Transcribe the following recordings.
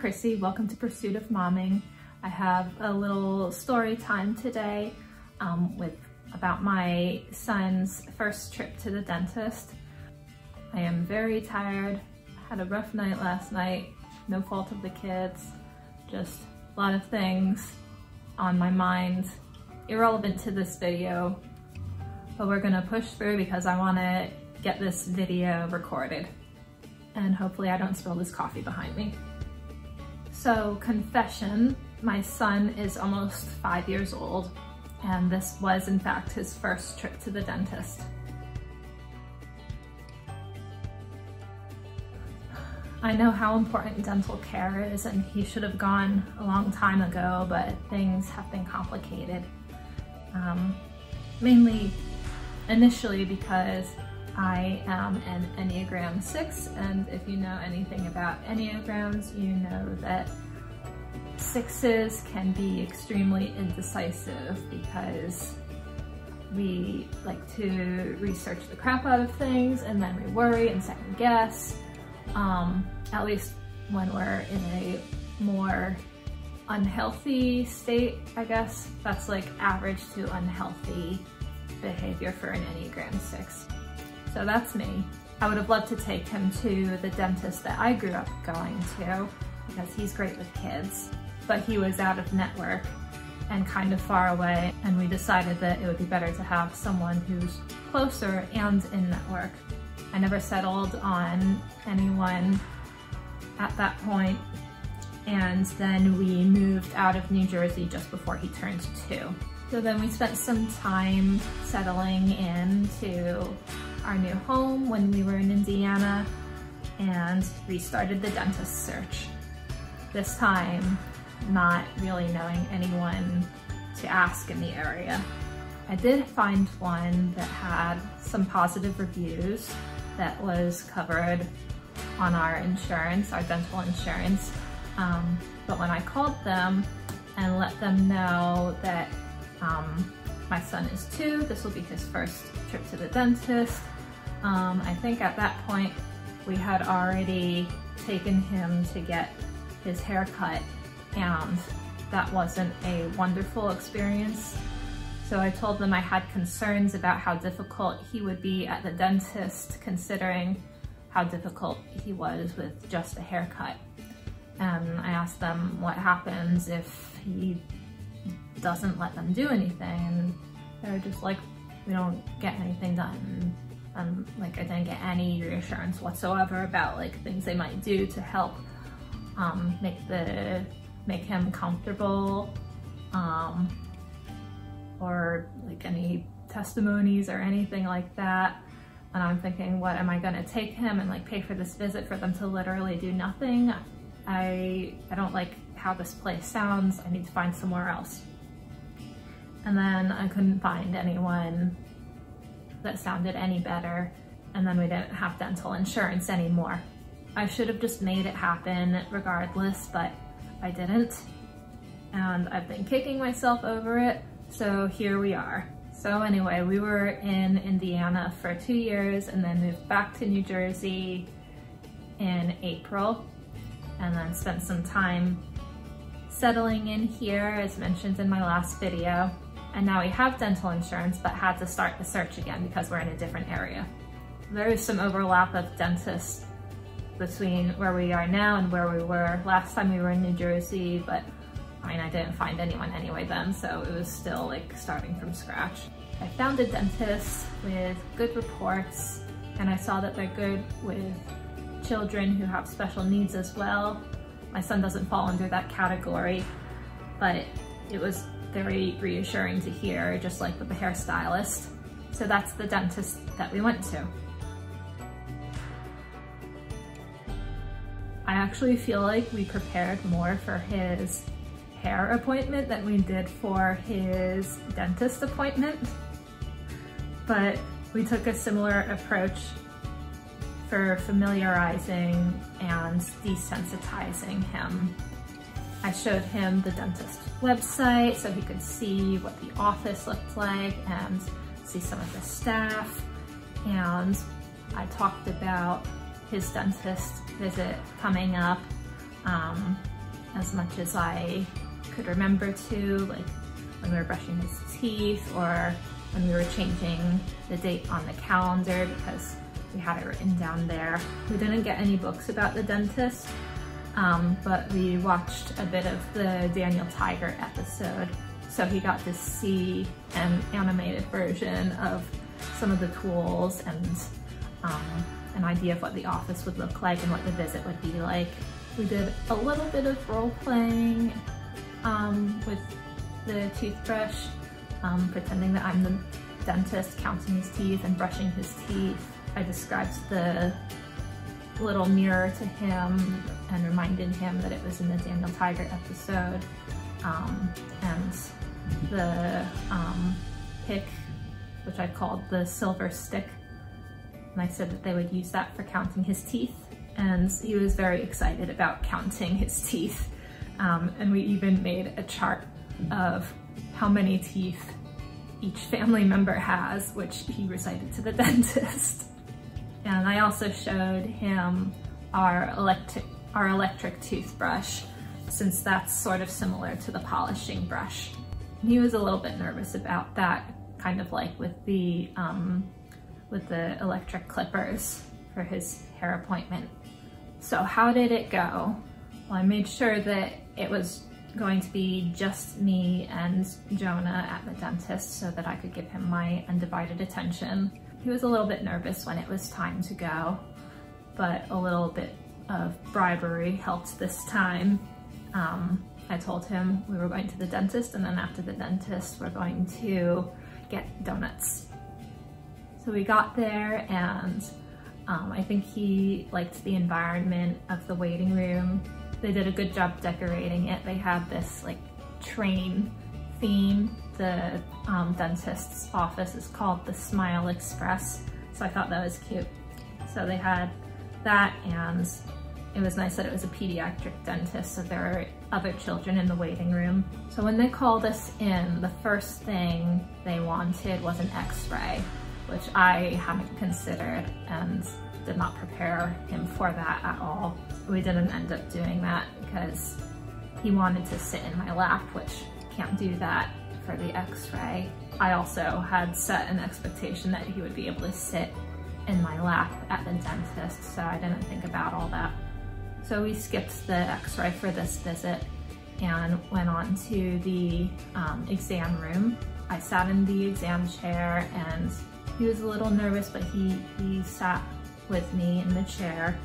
Chrissy. Welcome to Pursuit of Momming. I have a little story time today about my son's first trip to the dentist. I am very tired. I had a rough night last night. No fault of the kids. Just a lot of things on my mind, irrelevant to this video, but we're gonna push through because I want to get this video recorded. And hopefully I don't spill this coffee behind me. So, confession, my son is almost 5 years old, and this was in fact his first trip to the dentist. I know how important dental care is, and he should have gone a long time ago, but things have been complicated. Mainly, initially because I am an Enneagram 6, and if you know anything about Enneagrams, you know that 6s can be extremely indecisive because we like to research the crap out of things and then we worry and second guess, at least when we're in a more unhealthy state, I guess. That's like average to unhealthy behavior for an Enneagram 6. So that's me. I would have loved to take him to the dentist that I grew up going to because he's great with kids, but he was out of network and kind of far away, and we decided that it would be better to have someone who's closer and in network. I never settled on anyone at that point, and then we moved out of New Jersey just before he turned 2. So then we spent some time settling into our new home when we were in Indiana and restarted the dentist search. This time, not really knowing anyone to ask in the area. I did find one that had some positive reviews that was covered on our insurance, our dental insurance. But when I called them and let them know that my son is 2, this will be his first trip to the dentist, I think at that point we had already taken him to get his hair cut, and that wasn't a wonderful experience. So I told them I had concerns about how difficult he would be at the dentist, considering how difficult he was with just a haircut. And I asked them what happens if he doesn't let them do anything, and they were just like, we don't get anything done. And like, I didn't get any reassurance whatsoever about like things they might do to help make him comfortable, or like any testimonies or anything like that. And I'm thinking, what am I gonna take him and like pay for this visit for them to literally do nothing? I don't like how this place sounds. I need to find somewhere else. And then I couldn't find anyone that sounded any better, and then we didn't have dental insurance anymore. I should have just made it happen regardless, but I didn't, and I've been kicking myself over it, so here we are. So anyway, we were in Indiana for 2 years and then moved back to New Jersey in April, and then spent some time settling in here, as mentioned in my last video. And now we have dental insurance, but had to start the search again because we're in a different area. There is some overlap of dentists between where we are now and where we were last time we were in New Jersey, but I mean, I didn't find anyone anyway then, so it was still like starting from scratch. I found a dentist with good reports, and I saw that they're good with children who have special needs as well. My son doesn't fall under that category, but it was very reassuring to hear, just like with the hairstylist. So that's the dentist that we went to. I actually feel like we prepared more for his hair appointment than we did for his dentist appointment, but we took a similar approach for familiarizing and desensitizing him. I showed him the dentist website so he could see what the office looked like and see some of the staff, and I talked about his dentist visit coming up as much as I could remember to, like when we were brushing his teeth or when we were changing the date on the calendar because we had it written down there. We didn't get any books about the dentist, but we watched a bit of the Daniel Tiger episode. So he got to see an animated version of some of the tools and an idea of what the office would look like and what the visit would be like. We did a little bit of role playing with the toothbrush, pretending that I'm the dentist, counting his teeth and brushing his teeth. I described the little mirror to him and reminded him that it was in the Daniel Tiger episode. And the pick, which I called the silver stick, and I said that they would use that for counting his teeth, and he was very excited about counting his teeth. And we even made a chart of how many teeth each family member has, which he recited to the dentist. And I also showed him our electric toothbrush, since that's sort of similar to the polishing brush. He was a little bit nervous about that, kind of like with the electric clippers for his hair appointment. So how did it go? Well, I made sure that it was going to be just me and Jonah at the dentist so that I could give him my undivided attention. He was a little bit nervous when it was time to go, but a little bit of bribery helped this time. I told him we were going to the dentist, and then after the dentist we're going to get donuts. So we got there, and I think he liked the environment of the waiting room. They did a good job decorating it. They had this like train theme. The dentist's office is called the Smile Express, so I thought that was cute. So they had that, and it was nice that it was a pediatric dentist, so there were other children in the waiting room. So when they called us in, the first thing they wanted was an x-ray, which I hadn't considered and did not prepare him for that at all. We didn't end up doing that because he wanted to sit in my lap, which can't do that for the x-ray. I also had set an expectation that he would be able to sit in my lap at the dentist, so I didn't think about all that. So we skipped the x-ray for this visit and went on to the exam room. I sat in the exam chair, and he was a little nervous, but he sat with me in the chair,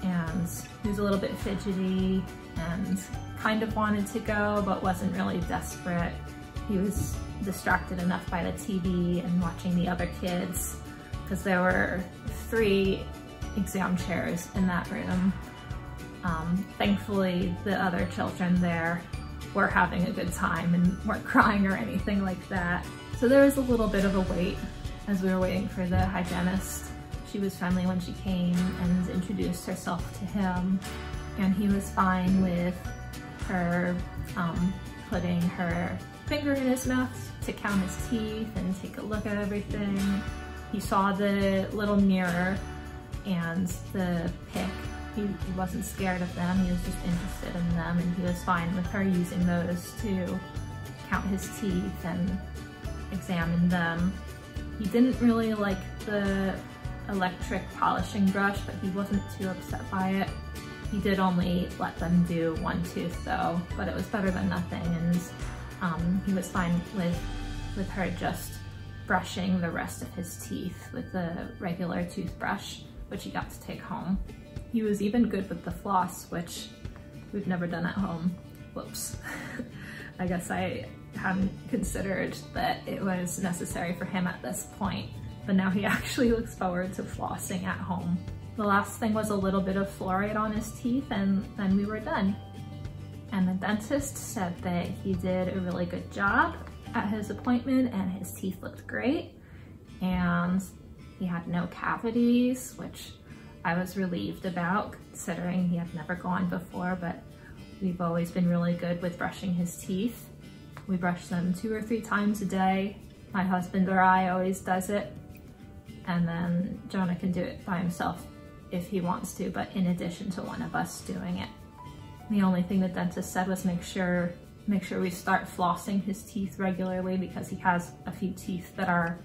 and he was a little bit fidgety and kind of wanted to go but wasn't really desperate. He was distracted enough by the TV and watching the other kids, because there were 3 exam chairs in that room. Thankfully, the other children there were having a good time and weren't crying or anything like that. So there was a little bit of a wait as we were waiting for the hygienist. She was friendly when she came and introduced herself to him, and he was fine with her putting her finger in his mouth to count his teeth and take a look at everything. He saw the little mirror and the pick. He wasn't scared of them, he was just interested in them, and he was fine with her using those to count his teeth and examine them. He didn't really like the electric polishing brush, but he wasn't too upset by it. He did only let them do 1 tooth though, but it was better than nothing, and he was fine with her just brushing the rest of his teeth with the regular toothbrush, which he got to take home. He was even good with the floss, which we've never done at home. Whoops. I guess I hadn't considered that it was necessary for him at this point, but now he actually looks forward to flossing at home. The last thing was a little bit of fluoride on his teeth, and then we were done. And the dentist said that he did a really good job at his appointment and his teeth looked great, and he had no cavities, which I was relieved about, considering he had never gone before, but we've always been really good with brushing his teeth. We brush them 2 or 3 times a day. My husband or I always does it, and then Jonah can do it by himself if he wants to, but in addition to one of us doing it. The only thing the dentist said was make sure we start flossing his teeth regularly, because he has a few teeth that are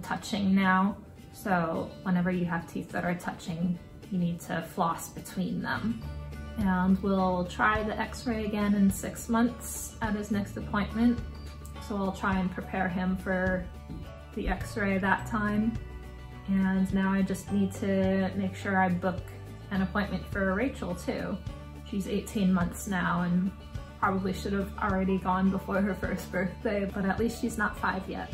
touching now. So whenever you have teeth that are touching, you need to floss between them. And we'll try the x-ray again in 6 months at his next appointment. So I'll try and prepare him for the x-ray that time. And now I just need to make sure I book an appointment for Rachel too. She's 18 months now and probably should have already gone before her first birthday, but at least she's not 5 yet.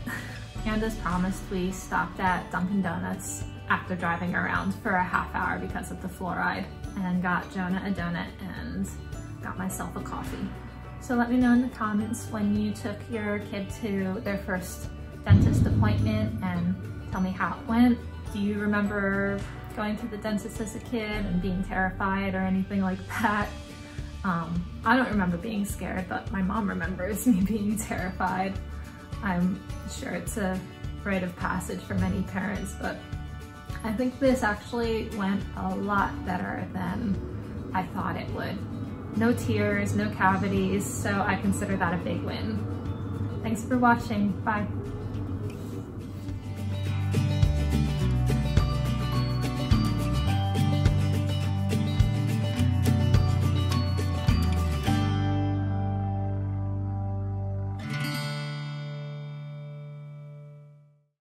And as promised, we stopped at Dunkin' Donuts after driving around for a half hour because of the fluoride, and got Jonah a donut and got myself a coffee. So let me know in the comments when you took your kid to their first dentist appointment, and tell me how it went. Do you remember going to the dentist as a kid and being terrified or anything like that? I don't remember being scared, but my mom remembers me being terrified. I'm sure it's a rite of passage for many parents, but I think this actually went a lot better than I thought it would. No tears, no cavities, so I consider that a big win. Thanks for watching. Bye.